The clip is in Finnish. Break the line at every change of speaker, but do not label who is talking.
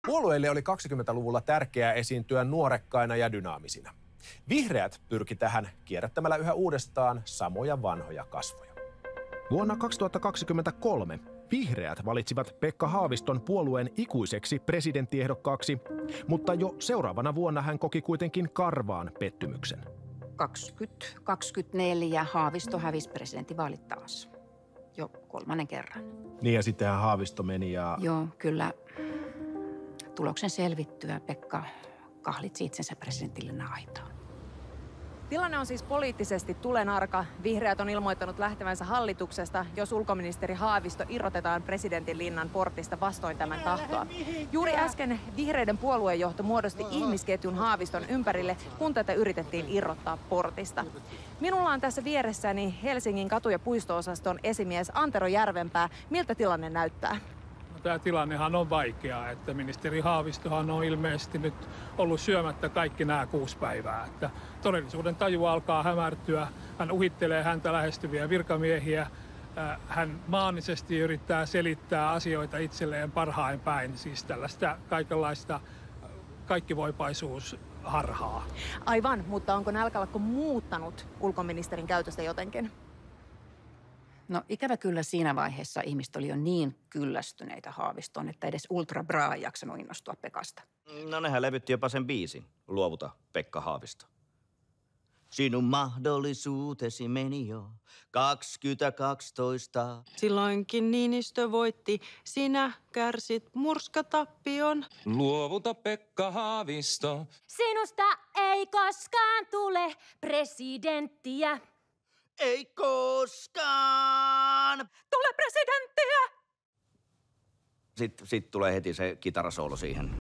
Puolueille oli 20-luvulla tärkeää esiintyä nuorekkaina ja dynaamisina. Vihreät pyrki tähän kierrättämällä yhä uudestaan samoja vanhoja kasvoja. Vuonna 2023 vihreät valitsivat Pekka Haaviston puolueen ikuiseksi presidenttiehdokkaaksi, mutta jo seuraavana vuonna hän koki kuitenkin karvaan pettymyksen.
2024 Haavisto hävisi presidentinvaalit taas. Jo 3. kerran.
Niin ja sittenhän Haavisto meni ja...
Joo, kyllä. Tuloksen selvittyä Pekka kahlitsi itsensä presidentille aitaan.
Tilanne on siis poliittisesti tulenarka. Vihreät on ilmoittanut lähtevänsä hallituksesta, jos ulkoministeri Haavisto irrotetaan presidentin linnan portista vastoin tämän tahtoa. Juuri äsken vihreiden puoluejohto muodosti ihmisketjun Haaviston ympärille, kun tätä yritettiin irrottaa portista. Minulla on tässä vieressäni Helsingin katu- ja puisto-osaston esimies Antero Järvenpää. Miltä tilanne näyttää?
Tämä tilannehan on vaikea, että ministeri Haavistohan on ilmeisesti nyt ollut syömättä kaikki nämä 6 päivää. Että todellisuuden taju alkaa hämärtyä, hän uhittelee häntä lähestyviä virkamiehiä, hän maanisesti yrittää selittää asioita itselleen parhain päin, siis tällaista kaikenlaista kaikkivoipaisuusharhaa.
Aivan, mutta onko nälkälakko muuttanut ulkoministerin käytöstä jotenkin?
No ikävä kyllä siinä vaiheessa ihmiset oli jo niin kyllästyneitä Haavistoon, että edes Ultra Bra ei jaksanut innostua Pekasta.
No nehän levytti jopa sen biisin. Luovuta, Pekka Haavisto. Sinun mahdollisuutesi meni jo 2012.
Silloinkin Niinistö voitti, sinä kärsit murskatappion.
Luovuta, Pekka Haavisto.
Sinusta ei koskaan tule presidenttiä.
Ei koskaan!
Tule presidenttiä!
Sitten tulee heti se kitarasoolo siihen.